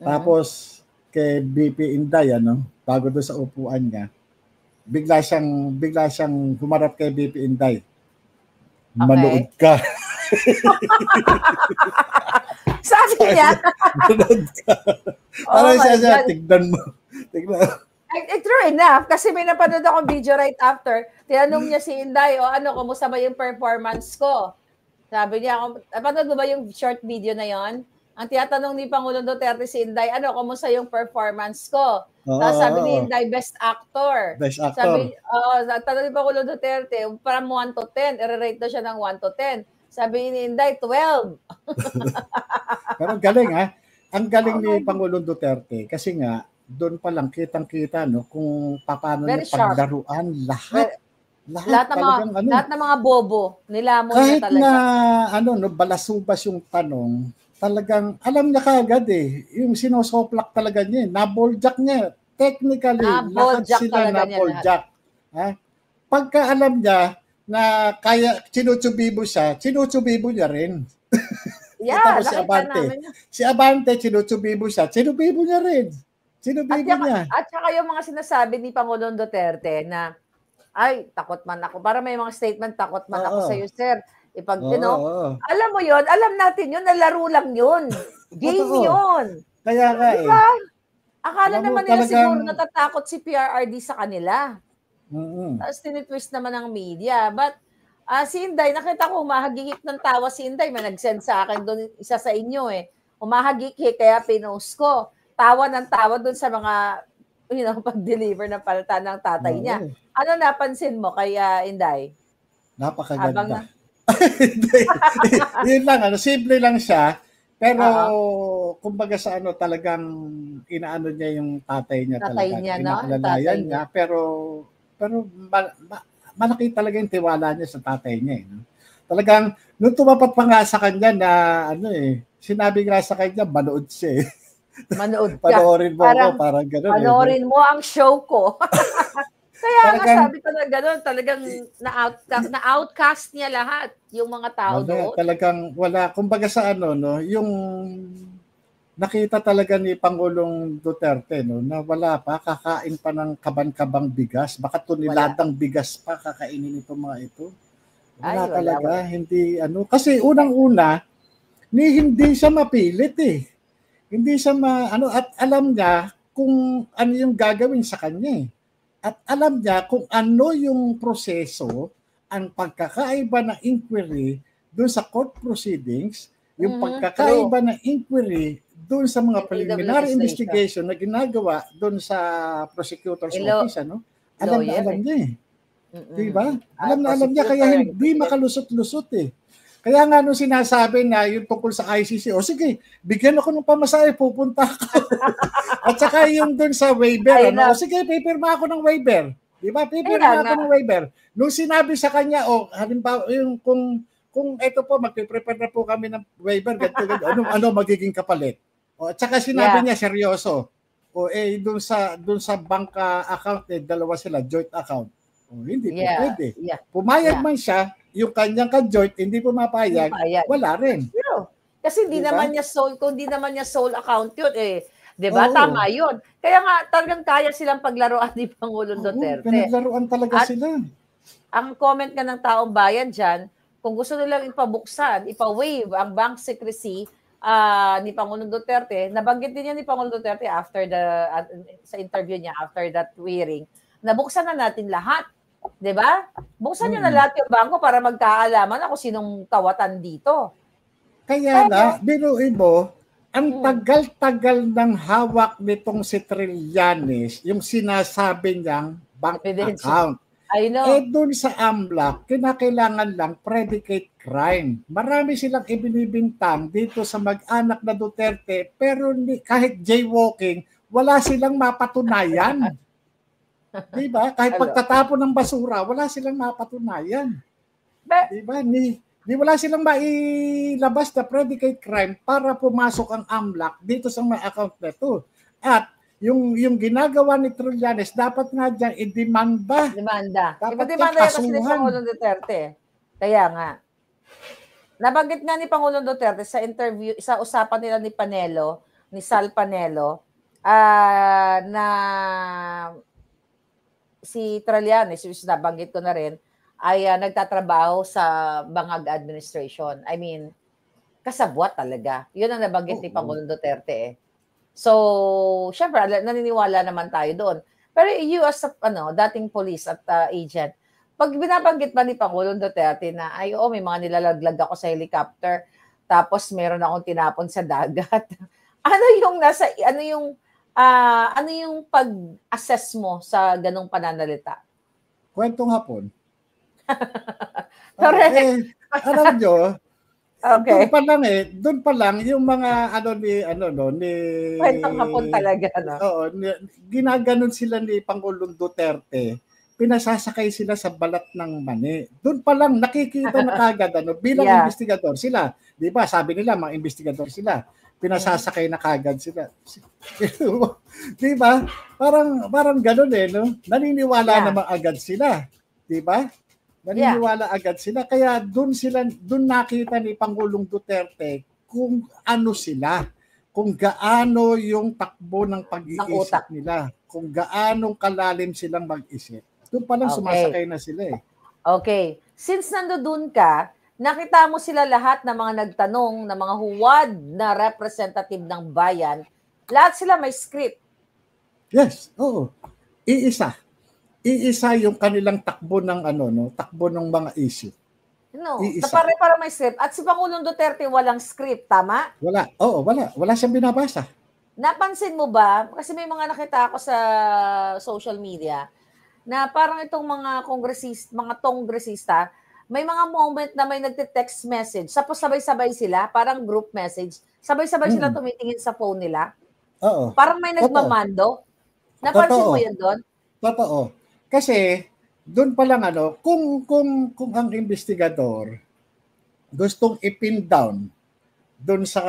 Tapos kay BP Inday bago doon sa upuan niya, bigla siyang humarap kay BP Inday. Manood ka. Sabi niya? Manood ka. Parang siya, tignan mo. True enough, kasi may napanood akong video right after. Tinanong niya si Inday, kumusta ba yung performance ko? Sabi niya, napanood mo ba yung short video na yon? Ang tinatanong ni Pangulong Duterte si Inday, kumusta yung performance ko? Tapos sabi ni Inday, best actor. Best actor. Tanong ni Pangulong Duterte, from 1 to 10, i-rate na siya ng 1 to 10. Sabi ni Inday, 12. Pero galing ang galing ni Pangulong Duterte kasi nga doon pa lang kitang-kita no kung paano Very niya paglaruan lahat. Lahat ng mga bobo, nilamon niya kahit talaga. na no balasubas yung tanong, talagang alam niya kaagad yung sinosoplak talaga niya, naboljak niya. Technically, lahat sila naboljak. Ha? Pagka alam niya na kaya sinusubibo niya rin. Yeah, si Abante. Si Abante, sinusubibo niya rin. Sinubibo niya. At saka yung mga sinasabi ni Pangulong Duterte na, ay, takot man ako. Para may mga statement, takot man ako sa iyo, sir. Alam mo yon, alam natin yun, nalaro lang yun. Game yun. Kaya nga diba? Akala naman nila siguro natatakot si PRRD sa kanila. Tapos tinitwist naman ng media. But si Inday, nakita ko humahagikik ng tawa si Inday. May nag-send sa akin doon, isa sa inyo Humahagikik, kaya pinost ko. Tawa ng tawa doon sa mga pag-deliver ng palta ng tatay niya. Ano napansin mo kay Inday? Napakaganda. Yun lang, simple lang siya. Pero kumbaga sa talagang inaano niya yung tatay niya talaga. Inaalalayan niya. Pero malaki talaga yung tiwala niya sa tatay niya. Talagang, nung tumapat pa nga sa kanya na sinabi nga sa kanya, manood siya Manood ka. Panoorin mo parang gano'n. Panoorin mo ang show ko. Kaya nga sabi ko na gano'n, talagang na-outcast niya lahat yung mga tao doon. Talagang wala. Kumbaga sa yung nakita talaga ni Pangulong Duterte na wala pa, kakain pa ng kaban-kabang bigas. Baka niladang bigas pa kakainin itong mga ito. Wala talaga. Hindi Kasi unang-una, hindi siya mapilit Hindi siya at alam niya kung ano yung gagawin sa kanya At alam niya kung ano yung proseso, ang pagkakaiba ng inquiry doon sa court proceedings, yung pagkakaiba ng inquiry doon sa mga preliminary investigation na ginagawa doon sa prosecutor's office, alam niya Diba? Alam niya kaya hindi makalusot-lusot Kaya nga nung sinasabi na yung tungkol sa ICC, sige, bigyan ako ng pamasahe, pupunta ako. At saka yung dun sa waiver, sige, pipirma ako ng waiver. Di ba? Pipirma ako ng waiver. Nung sinabi sa kanya, halimbawa, yung kung ito po, magpiprepare na po kami ng waiver, ganito, ano magiging kapalit? At saka sinabi niya, seryoso. Dun sa bank account, dalawa sila, joint account. Hindi po pwede. Pumayag man siya, yung kanyang ka-joint, hindi pumapayag, wala rin. Kasi hindi naman niya soul, kung hindi naman niya soul account yun, diba? Tama yun. Kaya nga, talagang kaya silang paglaruan ni Pangulong Duterte. Pinaglaruan talaga sila. Ang comment nga ng taong bayan dyan, kung gusto nilang ipabuksan, ipa-waive ang bank secrecy ni Pangulong Duterte, nabanggit din niya ni Pangulong Duterte after sa interview niya, after that hearing, nabuksan na natin lahat. Diba? Buksan nyo na lahat yung bangko para magkaalaman ako sinong kawatan dito. Kaya biruin mo, ang tagal-tagal ng hawak nitong si Trillanes, yung sinasabi niyang bank account. I know. Doon sa AMLAC, kinakailangan lang predicate crime. Marami silang ibinibintang dito sa mag-anak na Duterte, pero kahit jaywalking, wala silang mapatunayan. Diba? Kahit pagtatapon ng basura, wala silang mapatunayan. Diba? Wala silang mailabas na predicate crime para pumasok ang AMLAC dito sa mga account na ito. At yung ginagawa ni Trillanes, dapat nga dyan i-demanda. Dapat i-demanda yan kasi ni Pangulong Duterte. Kaya nga. Nabanggit nga ni Pangulong Duterte sa interview, sa usapan nila ni Panelo, ni Sal Panelo, na si Trillanes, which nabanggit ko na rin, ay nagtatrabaho sa Bangag Administration. I mean, kasabwat talaga. Yun ang nabanggit ni Pangulong Duterte So, syempre, naniniwala naman tayo doon. Pero you as dating police at agent, pag binabanggit ba ni Pangulong Duterte na, may mga nilalaglag ako sa helicopter, tapos meron akong tinapon sa dagat. Ano yung pag-assess mo sa ganong pananalita? Kwentong hapon. Correct. Alam nyo, Okay. Doon pa lang yung mga ni Kwentong hapon talaga, no? Oo, ginaganon sila ni Pangulong Duterte. Pinasasakay sila sa balat ng mani. Doon pa lang nakikita na kagad bilang Yeah. investigador sila. 'Di ba? Sabi nila mga investigador sila. Pinasasakay na kagad sila. 'Di ba? Parang ganoon no. Naniniwala naman agad sila. 'Di ba? Naniniwala agad sila. Kaya doon nakita ni Pangulong Duterte kung ano sila, kung gaano yung takbo ng pag-iisip nila, kung gaano kalalim silang mag-isip. Doon pa lang sumasakay na sila eh. Okay. Since nandoon ka, nakita mo sila lahat ng mga nagtanong, ng mga huwad na representative ng bayan, lahat sila may script. Yes, oo. Iisa yung kanilang takbo ng takbo ng mga issue. No, para may script. At si Pangulong Duterte walang script, tama? Wala. Oo, wala. Wala siyang binabasa. Napansin mo ba, kasi may mga nakita ako sa social media, na parang itong mga kongresista, may mga moment na may nagte-text message, tapos sabay-sabay sila, parang group message, sabay-sabay sila tumitingin sa phone nila. Oo. Parang may nagmamando. Napansin mo yun doon? Totoo. Kasi doon pa lang kung ang investigador gustong i-pin down doon sa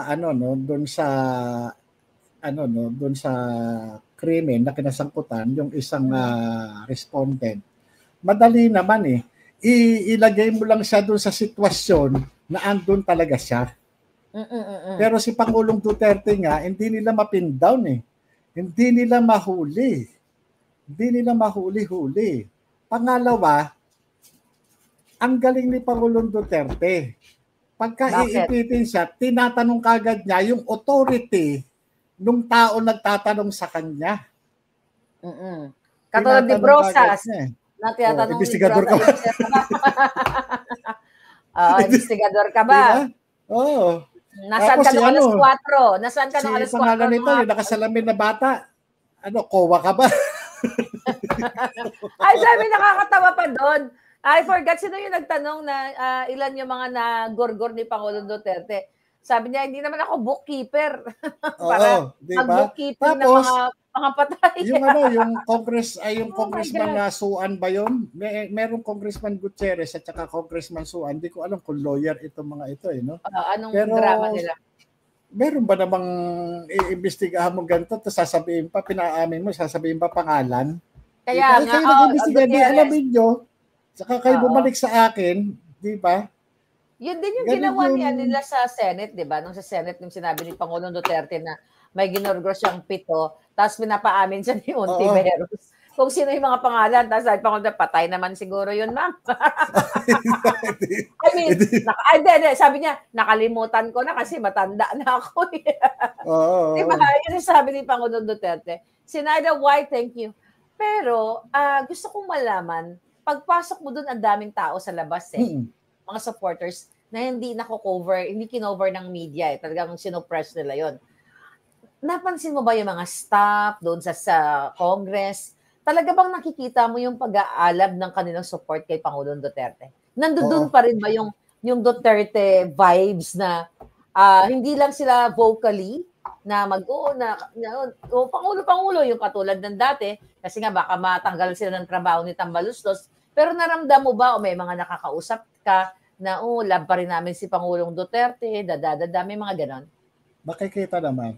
doon sa krimen na kinasangkutan yung isang respondent. Madali naman ilagay mo lang siya doon sa sitwasyon na andun talaga siya. Pero si Pangulong Duterte nga hindi nila ma-pin down Hindi nila mahuli. Hindi nila mahuli-huli. Pangalawa, ang galing ni Pangulong Duterte. Pagka iipitin siya, tinatanong kagad niya yung authority nung tao nagtatanong sa kanya. Katulad ni Brosas. Na tinatanong investigador ka ba? Investigador ka ba? Oo. Nasaan ka nung alas 4? Nasaan ka nung alas 4? Pangalan nito, yung nakasalamin na bata. Kowa ka ba? Ay, sabi, nakakatawa pa doon. I forgot sino yung nagtanong na ilan yung mga nagorgor ni Pangulong Duterte. Sabi niya, hindi naman ako bookkeeper. Para mag-bookkeeping ng mga patay. Yung congressman na Suan ba yun? Merong Congressman Gutierrez at saka Congressman Suan. Hindi ko alam kung lawyer itong mga ito. Anong drama nila? Meron ba namang iimbestigahan mo ganito tapos sasabihin pa, pinaamin mo, sasabihin pa pangalan? Kaya nga, alamin nyo, saka kayo bumalik sa akin, di ba? Yun din yung ginawa nila sa Senate, di ba? Nung sa Senate, nung sinabi ni Pangulong Duterte na may ginorgros siyang 7, tapos pinapaamin siya ni Ontiveros. Kung sino yung mga pangalan, tapos sabi Pangulong, patay naman siguro yun, ma'am. I mean, sabi niya, nakalimutan ko na kasi matanda na ako. Di ba? Yun yung sabi ni Pangulong Duterte. Sinaida, why, thank you. Pero, gusto kong malaman, pagpasok mo dun, ang daming tao sa labas mga supporters na hindi kinover ng media talagang sinopress nila yon. Napansin mo ba yung mga staff doon sa Congress? Talaga bang nakikita mo yung pag-aalab ng kanilang support kay Pangulong Duterte? Nandoon pa rin ba yung Duterte vibes na hindi lang sila vocally na Pangulo, yung katulad ng dati, kasi nga baka matanggal sila ng trabaho ni Tambaluslos, pero naramdam mo ba o may mga nakakausap ka na love pa rin namin si Pangulong Duterte, may mga ganon? Makikita naman.